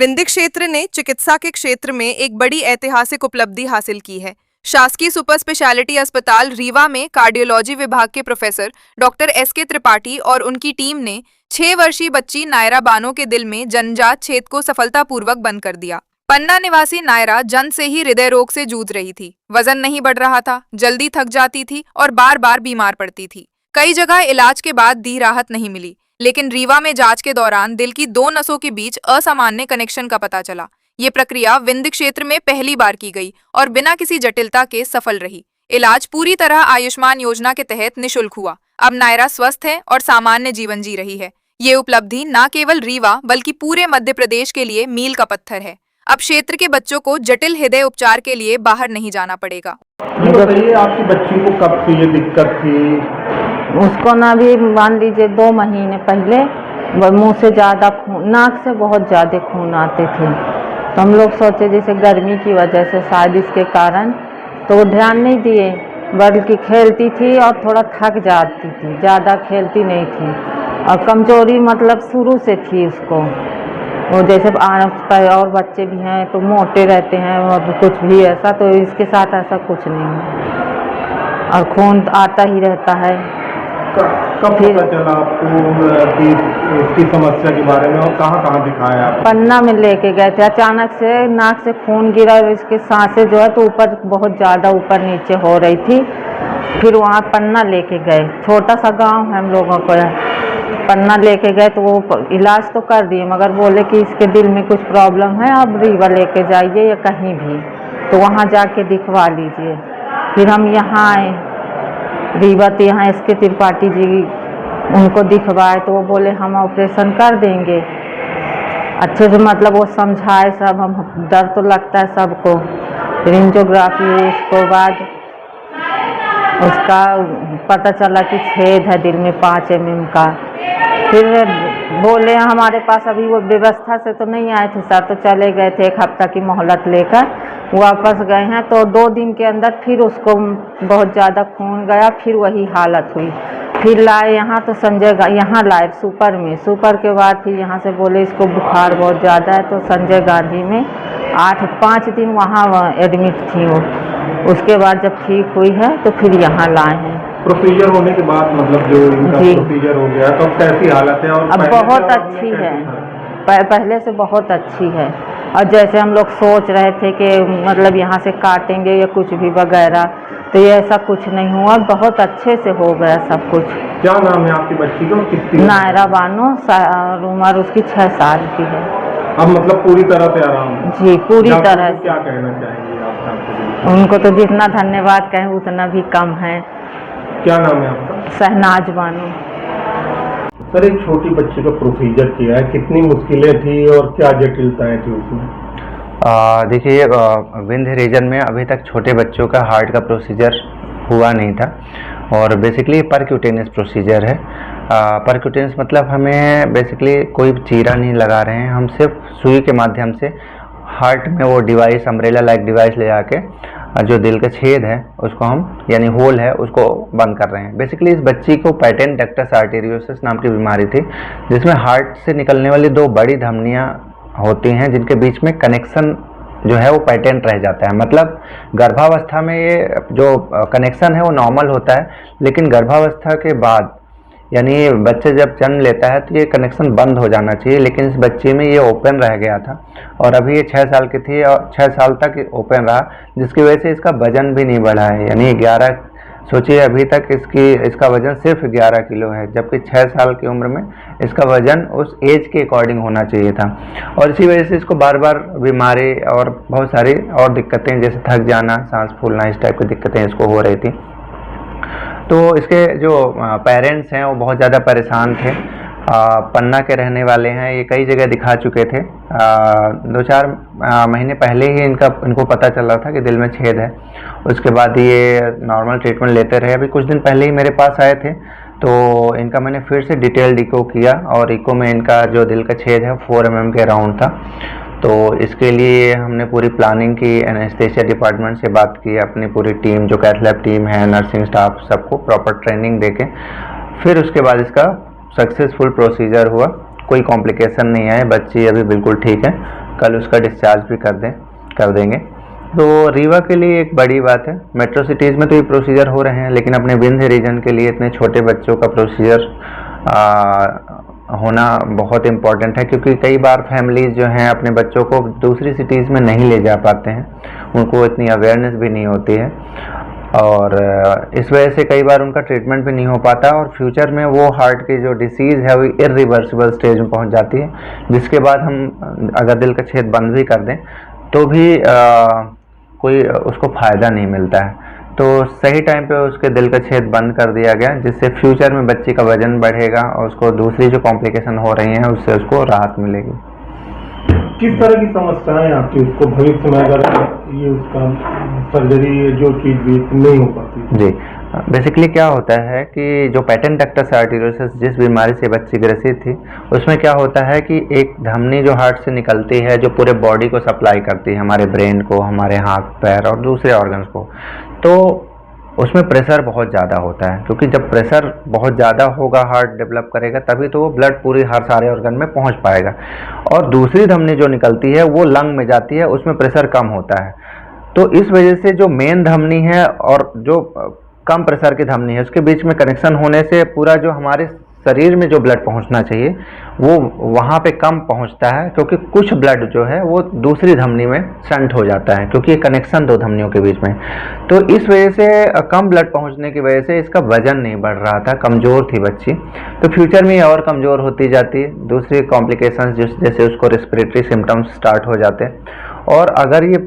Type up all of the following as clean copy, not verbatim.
विंध्य क्षेत्र ने चिकित्सा के क्षेत्र में एक बड़ी ऐतिहासिक उपलब्धि हासिल की है। शासकीय सुपर स्पेशलिटी अस्पताल रीवा में कार्डियोलॉजी विभाग के प्रोफेसर डॉक्टर एस.के. त्रिपाठी और उनकी टीम ने 6 वर्षीय बच्ची नायरा बानो के दिल में जन्मजात छेद को सफलतापूर्वक बंद कर दिया। पन्ना निवासी नायरा जन्म से ही हृदय रोग से जूझ रही थी। वजन नहीं बढ़ रहा था, जल्दी थक जाती थी और बार बार बीमार पड़ती थी। कई जगह इलाज के बाद दी राहत नहीं मिली, लेकिन रीवा में जांच के दौरान दिल की 2 नसों के बीच असामान्य कनेक्शन का पता चला। ये प्रक्रिया विंध्य क्षेत्र में पहली बार की गई और बिना किसी जटिलता के सफल रही। इलाज पूरी तरह आयुष्मान योजना के तहत निःशुल्क हुआ। अब नायरा स्वस्थ है और सामान्य जीवन जी रही है। ये उपलब्धि न केवल रीवा बल्कि पूरे मध्य प्रदेश के लिए मील का पत्थर है। अब क्षेत्र के बच्चों को जटिल हृदय उपचार के लिए बाहर नहीं जाना पड़ेगा। ये बताइए, आपकी बच्ची को कब से ये दिक्कत थी? उसको ना भी मान लीजिए 2 महीने पहले मुंह से ज़्यादा खून, नाक से बहुत ज़्यादा खून आते थे। तो हम लोग सोचे जैसे गर्मी की वजह से शायद इसके कारण, तो वो ध्यान नहीं दिए, बल्कि खेलती थी और थोड़ा थक जाती थी, ज़्यादा खेलती नहीं थी। और कमजोरी मतलब शुरू से थी उसको। वो जैसे और बच्चे भी हैं तो मोटे रहते हैं और कुछ भी ऐसा, तो इसके साथ ऐसा कुछ नहीं है और खून आता ही रहता है। कब पता चला आपको कि इसकी समस्या के बारे में और कहाँ कहाँ दिखाया आपको? पन्ना में लेके गए थे, अचानक से नाक से खून गिरा और इसके सांसें जो है तो ऊपर बहुत ज़्यादा ऊपर नीचे हो रही थी। फिर वहाँ पन्ना लेके गए, छोटा सा गांव है हम लोगों को, पन्ना लेके गए तो वो इलाज तो कर दिए, मगर बोले कि इसके दिल में कुछ प्रॉब्लम है, आप रीवा लेके जाइए या कहीं भी, तो वहाँ जाके दिखवा लीजिए। फिर हम यहाँ आए रीवा, तो यहाँ एस.के. त्रिपाठी जी उनको दिखवाए तो वो बोले हम ऑपरेशन कर देंगे। अच्छे से मतलब वो समझाए सब, हम डर तो लगता है सबको। फिर एंजियोग्राफी, उसके बाद उसका पता चला कि छेद है दिल में 5 mm का। फिर बोले हमारे पास अभी वो व्यवस्था से तो नहीं आए थे सर, तो चले गए थे 1 हफ्ता की मोहलत लेकर, वापस गए हैं तो 2 दिन के अंदर फिर उसको बहुत ज़्यादा खून गया, फिर वही हालत हुई। फिर लाए यहाँ तो संजय यहाँ लाए सुपर के बाद फिर यहाँ से बोले इसको बुखार बहुत ज़्यादा है, तो संजय गांधी में 5 दिन वहाँ एडमिट थी वो। उसके बाद जब ठीक हुई है तो फिर यहाँ लाए हैं। प्रोसीजर होने के बाद मतलब जो इनका प्रोसीजर हो गया तो कैसी हालत है? और अब बहुत अच्छी है, पहले से बहुत अच्छी है। और जैसे हम लोग सोच रहे थे कि मतलब यहाँ से काटेंगे या कुछ भी वगैरह, तो ये ऐसा कुछ नहीं हुआ, बहुत अच्छे से हो गया सब कुछ। क्या नाम है आपकी बच्ची का? कितनी? नायरा बानो, उम्र उसकी 6 साल की है। अब मतलब पूरी तरह से आराम है? जी पूरी तरह से। क्या कहना चाहेंगे आप? उनको तो जितना धन्यवाद कहें उतना भी कम है। क्या नाम है आपका? शहनाज बानो। सर, एक छोटी बच्ची का प्रोसीजर किया है, कितनी मुश्किलें थी और क्या जटिलताएं थी उसमें? देखिए, विंध्य रीजन में अभी तक छोटे बच्चों का हार्ट का प्रोसीजर हुआ नहीं था और बेसिकली परक्यूटेनियस प्रोसीजर है। परक्यूटेनियस मतलब हमें बेसिकली कोई चीरा नहीं लगा रहे हैं, हम सिर्फ सुई के माध्यम से हार्ट में वो डिवाइस, अम्ब्रेला लाइक डिवाइस ले जाके जो दिल का छेद है उसको हम, यानी होल है, उसको बंद कर रहे हैं। बेसिकली इस बच्ची को पैटेंट डक्टस आर्टेरियोसिस नाम की बीमारी थी, जिसमें हार्ट से निकलने वाली 2 बड़ी धमनियाँ होती हैं जिनके बीच में कनेक्शन जो है वो पैटेंट रह जाता है। मतलब गर्भावस्था में ये जो कनेक्शन है वो नॉर्मल होता है, लेकिन गर्भावस्था के बाद यानी बच्चे जब जन्म लेता है तो ये कनेक्शन बंद हो जाना चाहिए, लेकिन इस बच्ची में ये ओपन रह गया था और अभी ये 6 साल की थी और 6 साल तक ओपन रहा, जिसकी वजह से इसका वजन भी नहीं बढ़ा है। यानी 11, सोचिए अभी तक इसका वजन सिर्फ 11 किलो है, जबकि 6 साल की उम्र में इसका वजन उस एज के अकॉर्डिंग होना चाहिए था। और इसी वजह से इसको बार बार बीमारी और बहुत सारी और दिक्कतें, जैसे थक जाना, सांस फूलना, इस टाइप की दिक्कतें इसको हो रही थी। तो इसके जो पेरेंट्स हैं वो बहुत ज़्यादा परेशान थे। पन्ना के रहने वाले हैं, ये कई जगह दिखा चुके थे। 2-4 महीने पहले ही इनको पता चला था कि दिल में छेद है। उसके बाद ये नॉर्मल ट्रीटमेंट लेते रहे। अभी कुछ दिन पहले ही मेरे पास आए थे, तो इनका मैंने फिर से डिटेल्ड इको किया और इको में इनका जो दिल का छेद है 4 mm के अराउंड था। तो इसके लिए हमने पूरी प्लानिंग की, एनेस्थेसिया डिपार्टमेंट से बात की, अपनी पूरी टीम जो कैथ लैब टीम है, नर्सिंग स्टाफ, सबको प्रॉपर ट्रेनिंग देके फिर उसके बाद इसका सक्सेसफुल प्रोसीजर हुआ। कोई कॉम्प्लिकेशन नहीं आए, बच्ची अभी बिल्कुल ठीक है, कल उसका डिस्चार्ज भी कर देंगे। तो रीवा के लिए एक बड़ी बात है। मेट्रो सिटीज़ में तो ये प्रोसीजर हो रहे हैं, लेकिन अपने विंध्य रीजन के लिए इतने छोटे बच्चों का प्रोसीजर होना बहुत इम्पॉर्टेंट है, क्योंकि कई बार फैमिलीज़ जो हैं अपने बच्चों को दूसरी सिटीज़ में नहीं ले जा पाते हैं, उनको इतनी अवेयरनेस भी नहीं होती है, और इस वजह से कई बार उनका ट्रीटमेंट भी नहीं हो पाता, और फ्यूचर में वो हार्ट की जो डिसीज़ है वो इरिवर्सिबल स्टेज में पहुंच जाती है, जिसके बाद हम अगर दिल का छेद बंद भी कर दें तो भी कोई उसको फ़ायदा नहीं मिलता है। तो सही टाइम पे उसके दिल का छेद बंद कर दिया गया, जिससे फ्यूचर में बच्चे का वजन बढ़ेगा और उसको दूसरी जो कॉम्प्लिकेशन हो रही हैं उससे उसको राहत मिलेगी। किस तरह की समस्याएं आती है उसको भविष्य में अगर ये उसका सर्जरी जो चीज भी नहीं हो पाती? जी, बेसिकली क्या होता है कि जो पेटेंट डक्टस आर्टेरियोसिस जिस बीमारी से बच्ची ग्रसित थी, उसमें क्या होता है कि एक धमनी जो हार्ट से निकलती है, जो पूरे बॉडी को सप्लाई करती है, हमारे ब्रेन को, हमारे हाथ पैर और दूसरे ऑर्गन्स को, तो उसमें प्रेशर बहुत ज़्यादा होता है, क्योंकि जब प्रेशर बहुत ज़्यादा होगा, हार्ट डेवलप करेगा, तभी तो वो ब्लड पूरी हर सारे ऑर्गन में पहुंच पाएगा। और दूसरी धमनी जो निकलती है वो लंग में जाती है, उसमें प्रेशर कम होता है। तो इस वजह से जो मेन धमनी है और जो कम प्रेशर की धमनी है, उसके बीच में कनेक्शन होने से पूरा जो हमारे शरीर में जो ब्लड पहुंचना चाहिए वो वहाँ पे कम पहुंचता है, क्योंकि कुछ ब्लड जो है वो दूसरी धमनी में शंट हो जाता है, क्योंकि ये कनेक्शन दो धमनियों के बीच में। तो इस वजह से कम ब्लड पहुंचने की वजह से इसका वजन नहीं बढ़ रहा था, कमज़ोर थी बच्ची। तो फ्यूचर में ये और कमज़ोर होती जाती है, दूसरी कॉम्प्लिकेशंस जैसे उसको रेस्पिरेटरी सिम्टम्स स्टार्ट हो जाते हैं। और अगर ये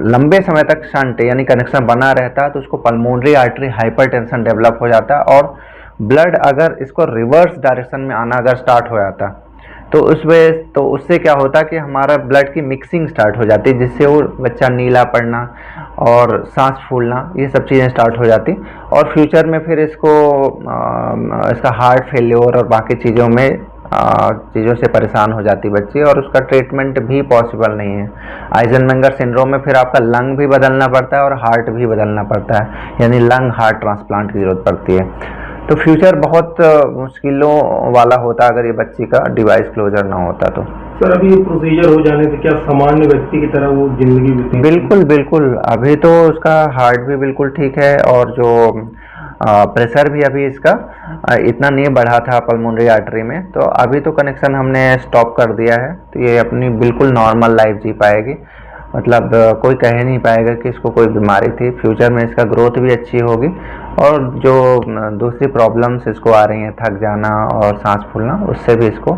लंबे समय तक शंट यानी कनेक्शन बना रहता तो उसको पल्मोनरी आर्टरी हाइपरटेंशन डेवलप हो जाता, और ब्लड अगर इसको रिवर्स डायरेक्शन में आना अगर स्टार्ट हो जाता तो उससे क्या होता कि हमारा ब्लड की मिक्सिंग स्टार्ट हो जाती, जिससे वो बच्चा नीला पड़ना और सांस फूलना, ये सब चीज़ें स्टार्ट हो जाती, और फ्यूचर में फिर इसका हार्ट फेल्योर और बाकी चीज़ों से परेशान हो जाती बच्ची, और उसका ट्रीटमेंट भी पॉसिबल नहीं है। आइजनमेंगर सिंड्रोम में फिर आपका लंग भी बदलना पड़ता है और हार्ट भी बदलना पड़ता है, यानी लंग हार्ट ट्रांसप्लांट की ज़रूरत पड़ती है। तो फ्यूचर बहुत मुश्किलों वाला होता अगर ये बच्ची का डिवाइस क्लोजर ना होता तो। सर, अभी ये प्रोसीजर हो जाने से क्या सामान्य व्यक्ति की तरह वो जिंदगी बीती? बिल्कुल बिल्कुल, अभी तो उसका हार्ट भी बिल्कुल ठीक है, और जो प्रेशर भी अभी इसका इतना नहीं बढ़ा था पल्मोनरी आर्टरी में, तो अभी तो कनेक्शन हमने स्टॉप कर दिया है, तो ये अपनी बिल्कुल नॉर्मल लाइफ जी पाएगी। मतलब कोई कह नहीं पाएगा कि इसको कोई बीमारी थी। फ्यूचर में इसका ग्रोथ भी अच्छी होगी, और जो दूसरी प्रॉब्लम्स इसको आ रही हैं, थक जाना और सांस फूलना, उससे भी इसको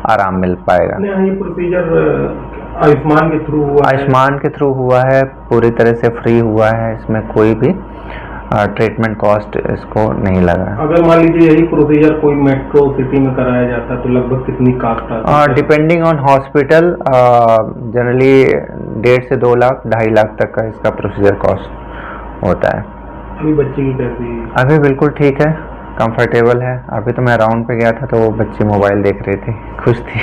आराम मिल पाएगा। ये प्रोसीजर आयुष्मान के थ्रू हुआ? आयुष्मान के थ्रू हुआ है, पूरी तरह से फ्री हुआ है, इसमें कोई भी ट्रीटमेंट कॉस्ट इसको नहीं लगा। अगर मान लीजिए यही प्रोसीजर कोई मेट्रो सिटी में कराया जाता तो लगभग कितनी कॉस्ट आती है? डिपेंडिंग ऑन हॉस्पिटल, जनरली 1.5 से 2 लाख 2.5 लाख तक का इसका प्रोसीजर कॉस्ट होता है। अभी बच्ची की कैसी? अभी बिल्कुल ठीक है, कंफर्टेबल है। अभी तो मैं राउंड पे गया था तो वो बच्ची मोबाइल देख रही थी, खुश थी।